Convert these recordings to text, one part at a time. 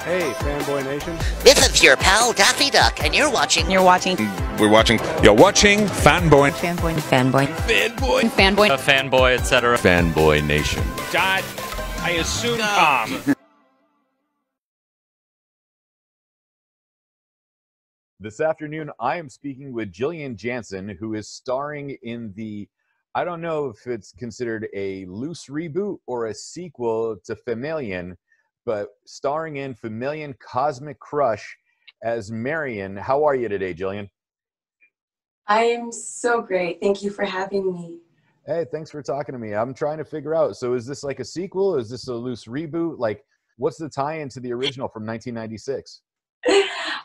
Hey, Fanboy Nation. This is your pal Daffy Duck, and you're watching. You're watching. We're watching. You're watching Fanboy. Fanboy. Fanboy. Fanboy. Fanboy. A fanboy, etc. Fanboy Nation. God, I assume Tom. This afternoon, I am speaking with Jillian Janson, who is starring in the, I don't know if it's considered a loose reboot or a sequel to Femalien, but starring in Femalien Cosmic Crush as Marion. How are you today, Jillian? I am so great. Thank you for having me. Hey, thanks for talking to me. I'm trying to figure out, so is this like a sequel? Is this a loose reboot? Like, what's the tie-in to the original from 1996?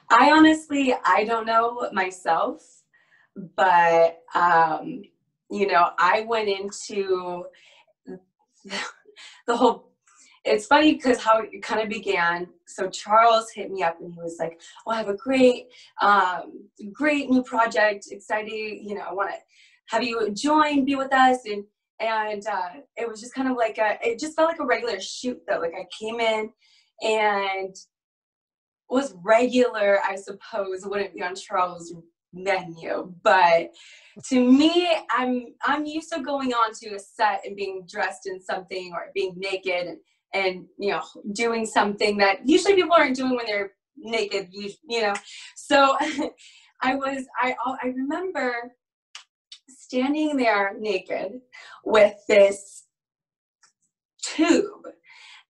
I don't know myself, but, you know, I went into the whole, it's funny because how it kind of began. So Charles hit me up and he was like, oh, I have a great new project, excited, you know, I want to have you join, be with us. And it was just kind of like it just felt like a regular shoot though. Like I came in and was regular, I suppose, wouldn't be on Charles' menu, but to me, I'm used to going on to a set and being dressed in something or being naked and you know, doing something that usually people aren't doing when they're naked, you know. So I remember standing there naked with this tube,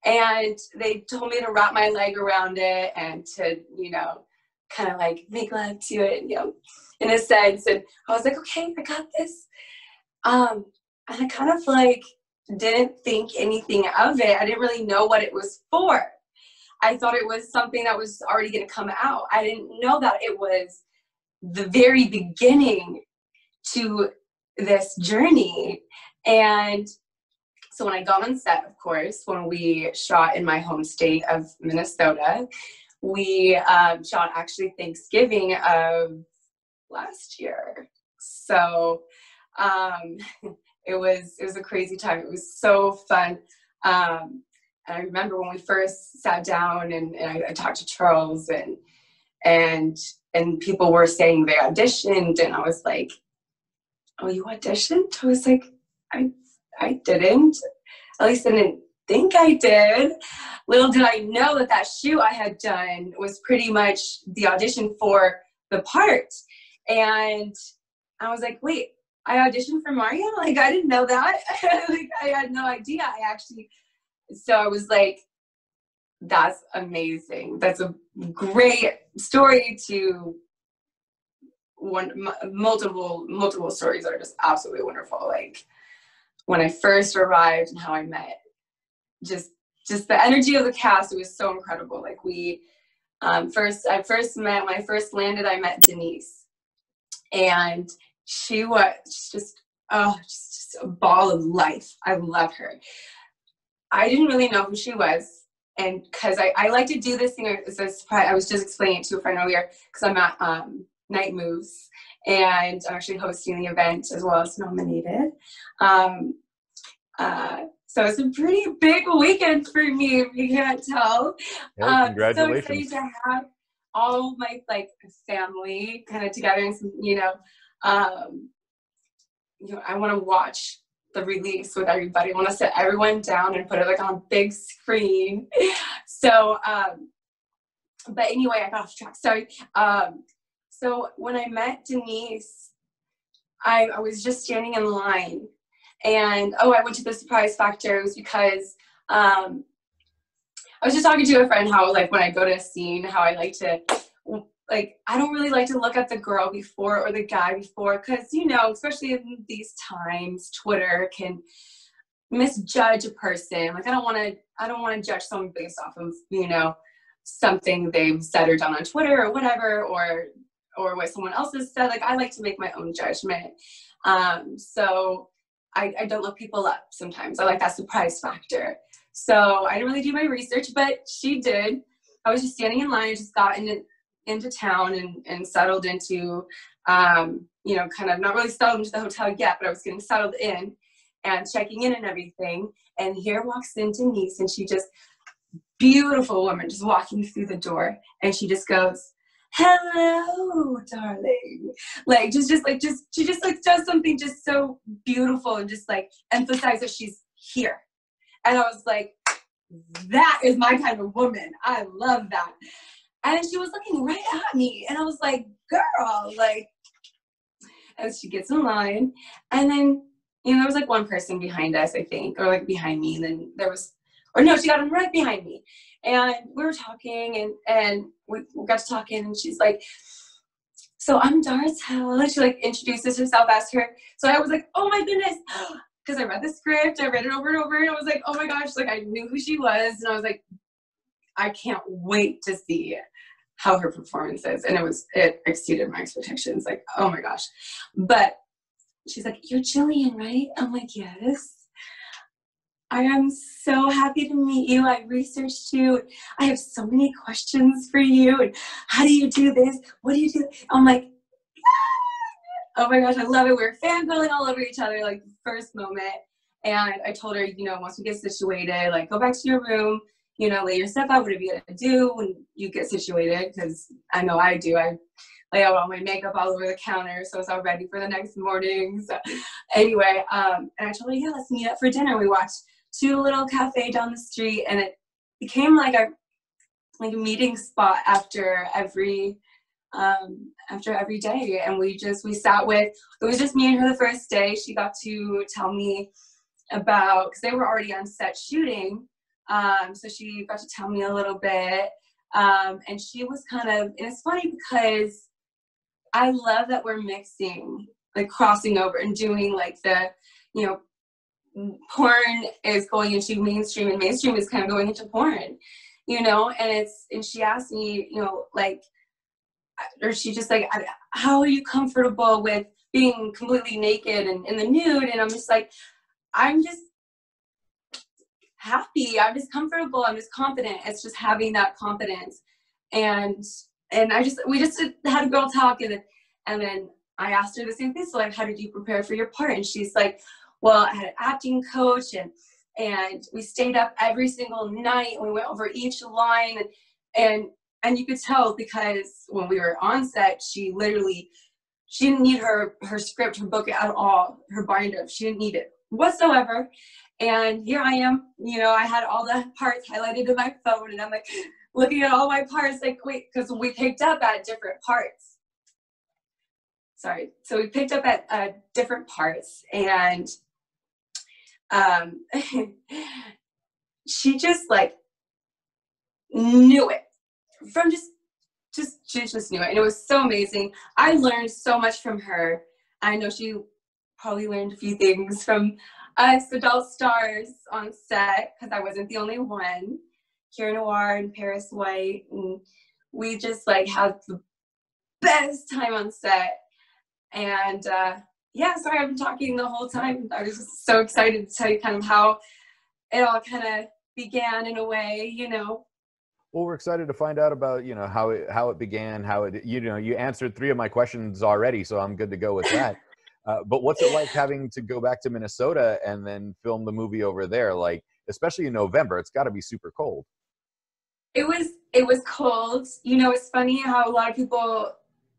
and they told me to wrap my leg around it and to, you know, kind of like make love to it, you know, in a sense. And I was like, okay, I got this. And I kind of like didn't think anything of it. I didn't really know what it was for. I thought it was something that was already going to come out. I didn't know that it was the very beginning to this journey. And so when I got on set, of course, when we shot in my home state of Minnesota, we shot actually Thanksgiving of last year. So it was a crazy time. It was so fun. And I remember when we first sat down and I talked to Charles and people were saying they auditioned, and I was like, oh, you auditioned? I was like, I didn't. At least I didn't think I did. Little did I know that shoot I had done was pretty much the audition for the part. And I was like, wait, I auditioned for Marion? Like, I didn't know that. Like, I had no idea. So I was like, that's amazing. That's a great story to multiple stories that are just absolutely wonderful. Like when I first arrived and how I met, just the energy of the cast, it was so incredible. Like I first met, when I first landed, I met Denise, and she was just a ball of life. I love her. I didn't really know who she was, and because I like to do this thing, I was just explaining it to a friend earlier, because I'm at Night Moves, and I'm actually hosting the event as well as nominated. So it's a pretty big weekend for me, if you can't tell. Hey, congratulations. So excited to have all my family kind of together, and some, you know, I want to watch the release with everybody. I want to sit everyone down and put it like on a big screen. So, but anyway, I got off track. Sorry. So when I met Denise, I was just standing in line, and I went to the surprise factor. It was because I was just talking to a friend how, like, when I go to a scene, how I like to, like, I don't really like to look at the girl before or the guy before, because, you know, especially in these times, Twitter can misjudge a person. Like, I don't want to judge someone based off of, you know, something they've said or done on Twitter or whatever, or what someone else has said. Like, I like to make my own judgment. So I don't look people up sometimes. I like that surprise factor. So I didn't really do my research, but she did. I was just standing in line. I just got into town and settled into, you know, kind of not really settled into the hotel yet, but I was getting settled in and checking in and everything. And here walks in Denise, and she just beautiful woman just walking through the door, and she just goes, "Hello, darling." Like she just like does something just so beautiful and just like emphasize that she's here. And I was like, that is my kind of woman. I love that. And she was looking right at me, and I was like, girl, like, as she gets in line, and then, you know, there was like one person behind us, I think, or like behind me, and then there was, or no, she got him right behind me. And we were talking, and we got to talking, and she's like, "So I'm Dartel." And she like introduces herself as her. So I was like, oh my goodness. Because I read the script, I read it over and over, and I was like, oh my gosh, like I knew who she was. And I was like, I can't wait to see how her performance is. And it exceeded my expectations. Like, oh my gosh. But she's like, "You're Jillian, right?" I'm like, "Yes. I am so happy to meet you. I researched you. I have so many questions for you. And how do you do this? What do you do?" I'm like, oh my gosh, I love it. We were fangirling all over each other, like the first moment. And I told her, you know, once we get situated, like go back to your room, you know, lay your stuff out, whatever you gotta do when you get situated, because I know I do. I lay out all my makeup all over the counter, so it's all ready for the next morning. So anyway, and I told her, yeah, let's meet up for dinner. We watched to a little cafe down the street, and it became like a meeting spot after every day. And we sat with, it was just me and her the first day. She got to tell me about, because they were already on set shooting, so she got to tell me a little bit, and she was kind of, and it's funny because I love that we're mixing, like crossing over and doing like the, you know, porn is going into mainstream, and mainstream is kind of going into porn, you know. And she asked me, you know, like, or she just like, how are you comfortable with being completely naked and in the nude? And I'm just like, I'm just happy, I'm just comfortable, I'm just confident. It's just having that confidence. And we just had a girl talk, and then I asked her the same thing. So like, how did you prepare for your part? And she's like, well, I had an acting coach, and we stayed up every single night, and we went over each line, and you could tell, because when we were on set, she didn't need her script, her book at all, her binder. She didn't need it whatsoever. And here I am, you know, I had all the parts highlighted in my phone, and I'm like looking at all my parts, like, wait, because we picked up at different parts. Sorry. So we picked up at different parts, and she just like knew it from she just knew it. And it was so amazing. I learned so much from her. I know she probably learned a few things from us adult stars on set, because I wasn't the only one. Kira Noir and Paris White, and we just like had the best time on set. And yeah, sorry, I've been talking the whole time. I was just so excited to tell you kind of how it all kind of began in a way, you know. Well, we're excited to find out about, you know, how it began, you know, you answered 3 of my questions already, so I'm good to go with that. But what's it like having to go back to Minnesota and then film the movie over there? Like, especially in November, it's got to be super cold. It was cold. You know, it's funny how a lot of people,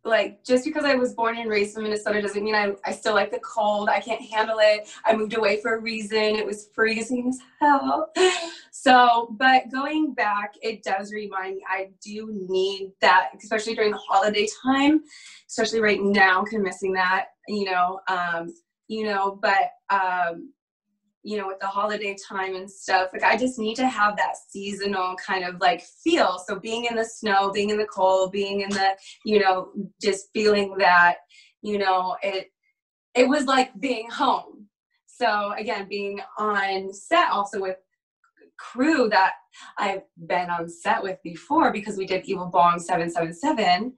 like, just because I was born and raised in Minnesota doesn't mean I still like the cold. I can't handle it. I moved away for a reason. It was freezing as hell. So, but going back, it does remind me, I do need that, especially during the holiday time, especially right now, kind of missing that, but you know, with the holiday time and stuff, like I just need to have that seasonal kind of like feel. So being in the snow, being in the cold, being in the, you know, just feeling that, you know, it was like being home. So again, being on set also with crew that I've been on set with before, because we did Evil Bong 777.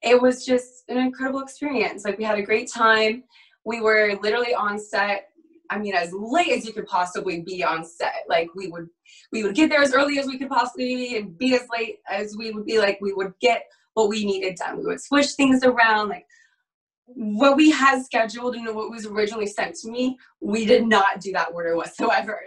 It was just an incredible experience. Like, we had a great time. We were literally on set, I mean, as late as you could possibly be on set. Like, we would get there as early as we could possibly be, and be as late as we would be. Like, we would get what we needed done. We would switch things around. Like, what we had scheduled and what was originally sent to me, we did not do that order whatsoever.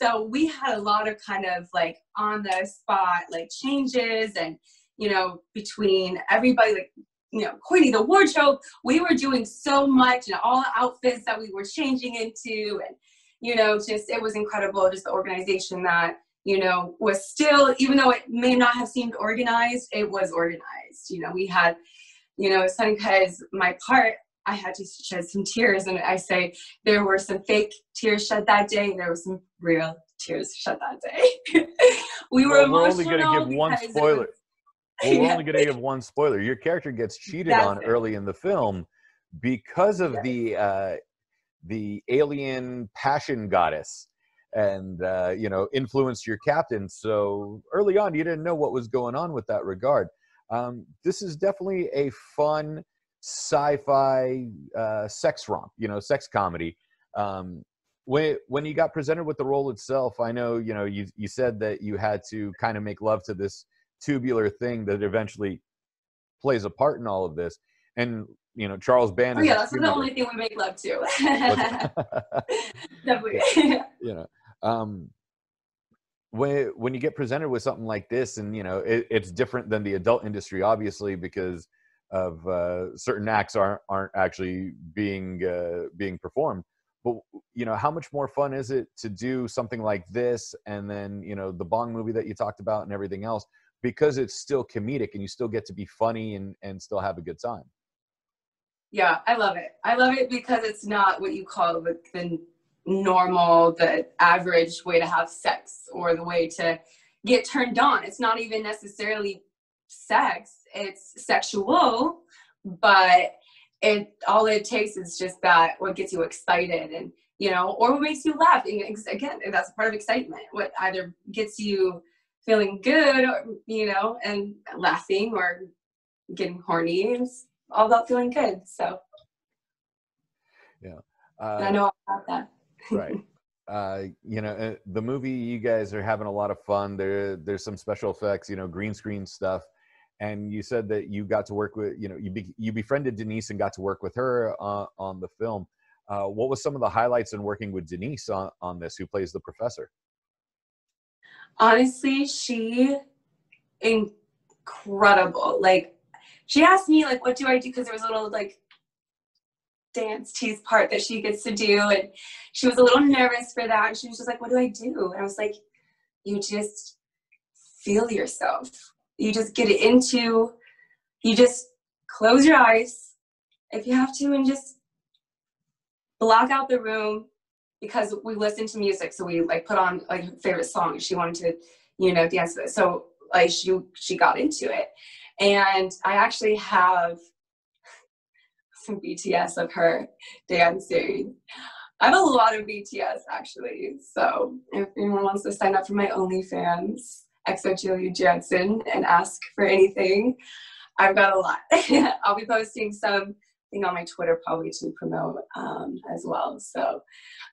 So we had a lot of kind of like on the spot, like changes and, you know, between everybody, like, you know, Courtney, the wardrobe, we were doing so much and all the outfits that we were changing into, and, you know, just, it was incredible. Just the organization that, you know, was still, even though it may not have seemed organized, it was organized. You know, we had, you know, it's funny because my part, I had to shed some tears, and I say there were some fake tears shed that day, and there were some real tears shed that day. We're only going to give one spoiler. We're Yeah. only going to give one spoiler. Your character gets cheated on early in the film because of the alien passion goddess, and you know, influenced your captain. So early on, you didn't know what was going on with that regard. This is definitely a fun sci-fi sex romp, you know, sex comedy. When you got presented with the role itself, I know, you know, you said that you had to kind of make love to this tubular thing that eventually plays a part in all of this. And, you know, Charles Band is that's the only thing we make love to. Definitely. You know, when you get presented with something like this, and, you know, it's different than the adult industry, obviously, because of certain acts aren't actually being performed. But, you know, how much more fun is it to do something like this, and then, you know, the Bong movie that you talked about and everything else, because it's still comedic and you still get to be funny and still have a good time? Yeah, I love it. I love it because it's not what you call the normal, the average way to have sex or the way to get turned on. It's not even necessarily sex, it's sexual, but all it takes is just that, what gets you excited, and, you know, or what makes you laugh. And again, that's part of excitement, what either gets you feeling good, or, you know, and laughing, or getting horny. It's all about feeling good. So yeah, I know all about that. Right. You know, the movie, you guys are having a lot of fun. There's some special effects, you know, green screen stuff. And you said that you got to work with, you know, you befriended Denise and got to work with her on the film. What was some of the highlights in working with Denise on this, who plays the professor? Honestly, she incredible. Like, she asked me, like, what do I do? Because there was a little, like, dance tease part that she gets to do, and she was a little nervous for that. And she was just like, what do I do? And I was like, you just feel yourself. You just get into, you just close your eyes if you have to, and just block out the room, because we listen to music. So we, like, put on, like, her favorite song. She wanted to, you know, dance to it. So, like, she got into it. And I actually have some BTS of her dancing. I have a lot of BTS, actually. So if anyone wants to sign up for my OnlyFans, Jillian Janson, and ask for anything, I've got a lot. I'll be posting something on my Twitter probably to promote as well. So,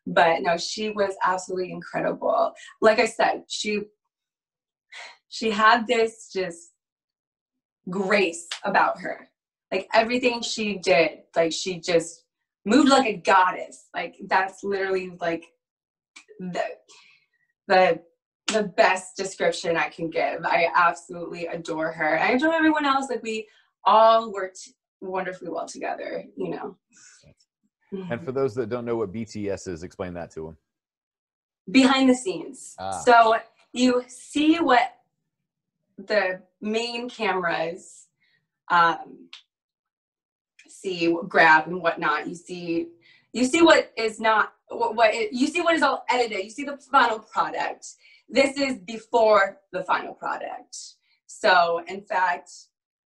but no, she was absolutely incredible. Like I said, she had this just grace about her. Like, everything she did, like, she just moved like a goddess. Like, that's literally, like, the best description I can give. I absolutely adore her. I adore everyone else. Like, we all worked wonderfully well together, you know. And for those that don't know what BTS is, explain that to them. Behind the scenes. So you see what the main cameras grab and whatnot. You see what is not you see what is all edited. You see the final product. This is before the final product. So in fact,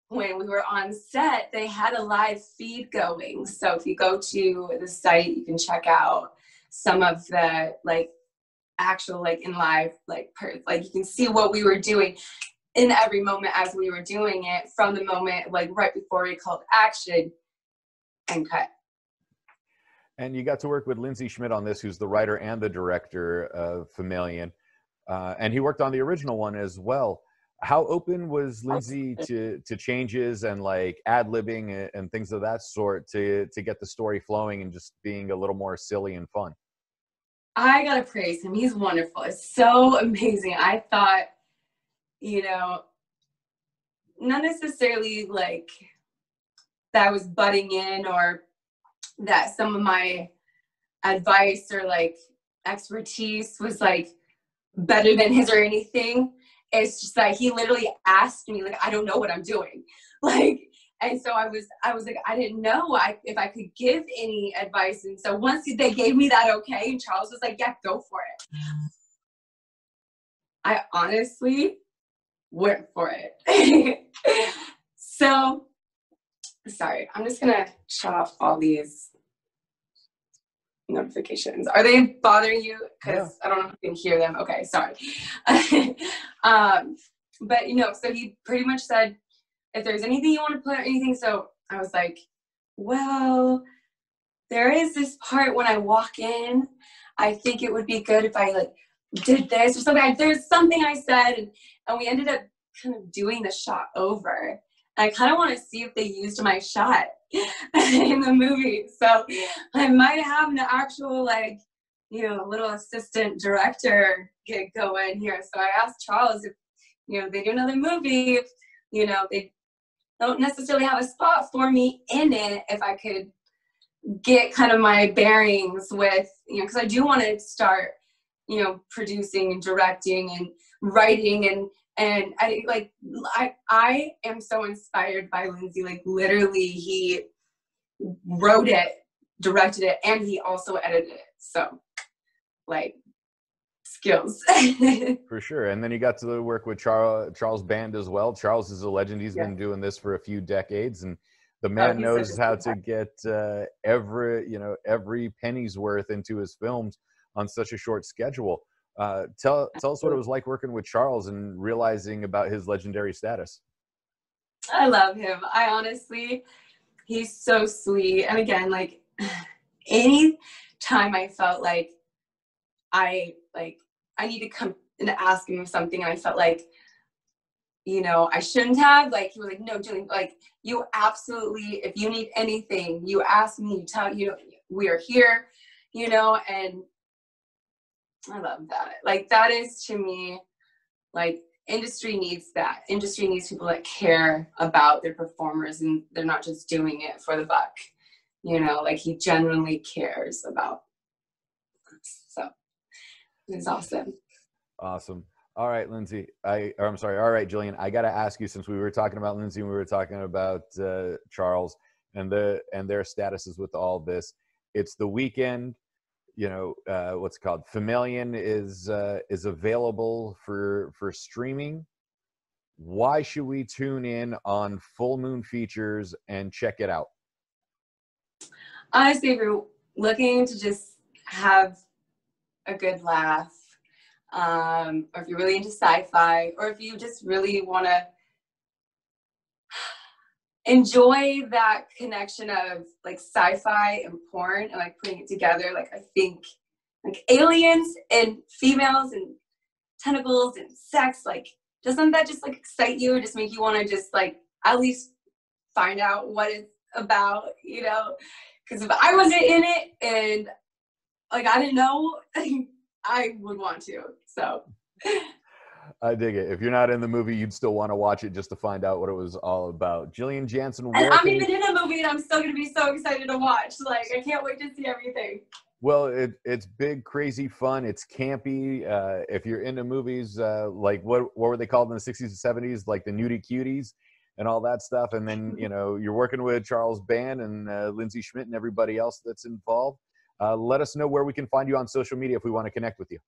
when we were on set, they had a live feed going. So if you go to the site, you can check out some of the, like, actual, like, in live, like, you can see what we were doing in every moment as we were doing it, from the moment, like, right before we called action and cut. And you got to work with Lindsey Schmitz on this, who's the writer and the director of Femalien. And he worked on the original one as well. How open was Lindsey to changes and like ad-libbing and things of that sort to get the story flowing and just being a little more silly and fun? I gotta praise him. He's wonderful. It's so amazing. I thought, you know, not necessarily like that I was butting in or that some of my advice or like expertise was like better than his or anything. It's just like he literally asked me, like, I don't know what I'm doing. Like, and so I was like, I didn't know if I could give any advice. And so once they gave me that okay, and Charles was like, yeah, go for it. I honestly went for it. So, sorry, I'm just gonna shut off all these notifications. Are they bothering you? Because I don't know if you can hear them. Okay, sorry. But, you know, so he pretty much said, if there's anything you want to put or anything. So I was like, well, there is this part when I walk in, I think it would be good if I like did this or something. There's something I said, and we ended up kind of doing the shot over. And I kind of want to see if they used my shot in the movie. So I might have an actual, like, you know, little assistant director gig going here. So I asked Charles if, you know, they do another movie, if, you know, they don't necessarily have a spot for me in it, if I could get kind of my bearings with, you know, because I do want to start, you know, producing and directing and writing and I am so inspired by Lindsey. Like, literally, he wrote it, directed it, and he also edited it. So, like, skills. For sure. And then you got to work with Charles Band as well. Charles is a legend. He's been doing this for a few decades, and the man knows how to get every penny's worth into his films on such a short schedule. Tell us what it was like working with Charles and realizing about his legendary status. I love him. I honestly, he's so sweet. And again, like, any time I felt like I need to come and ask him something, and I felt like, you know, I shouldn't have, like, he was like, no, Jillian, like, you absolutely, if you need anything, you ask me, you tell, you know, we are here, you know. And I love that. Like, that is, to me, like, industry needs that. Industry needs people that care about their performers, and they're not just doing it for the buck. You know, like, he genuinely cares about us. So it's awesome. Awesome. All right, Lindsey. I'm sorry. All right, Jillian. I got to ask you, since we were talking about Lindsey and we were talking about Charles and their statuses with all this. It's the weekend. You know, what's it called? Femalien is available for streaming. Why should we tune in on Full Moon Features and check it out? Honestly, if you're looking to just have a good laugh, or if you're really into sci-fi, or if you just really want to enjoy that connection of like sci-fi and porn and like putting it together, like, I think like aliens and females and tentacles and sex, like, doesn't that just like excite you or just make you want to just like at least find out what it's about, you know? Because if I wasn't in it and like I didn't know, I would want to. So I dig it. If you're not in the movie, you'd still want to watch it just to find out what it was all about. Jillian Janson. And I'm even in a movie and I'm still going to be so excited to watch. Like, I can't wait to see everything. Well, it's big, crazy fun. It's campy. If you're into movies, like what were they called in the 60s and 70s? Like the Nudie Cuties and all that stuff. And then, you know, you're working with Charles Band and Lindsey Schmitz and everybody else that's involved. Let us know where we can find you on social media if we want to connect with you.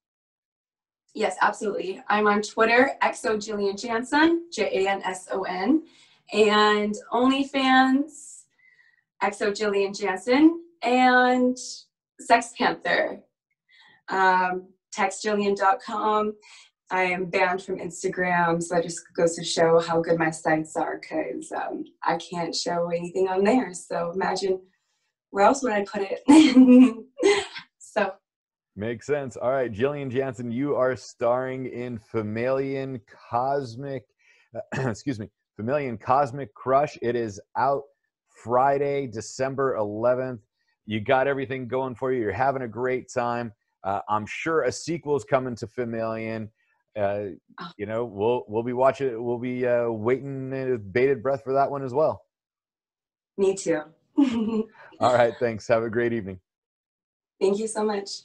Yes, absolutely. I'm on Twitter, Jillian Janson, Janson, and OnlyFans, Jillian Janson, and Sex Panther, textjillian.com. I am banned from Instagram, so that just goes to show how good my sites are, because I can't show anything on there. So imagine where else would I put it? So. Makes sense. All right, Jillian Janson, you are starring in Femalien Cosmic excuse me, Femalien Cosmic Crush. It is out Friday, December 11th. You got everything going for you. You're having a great time. I'm sure a sequel's coming to Femalien. You know, we'll be watching. We'll be waiting with bated breath for that one as well. Me too. All right, thanks. Have a great evening. Thank you so much.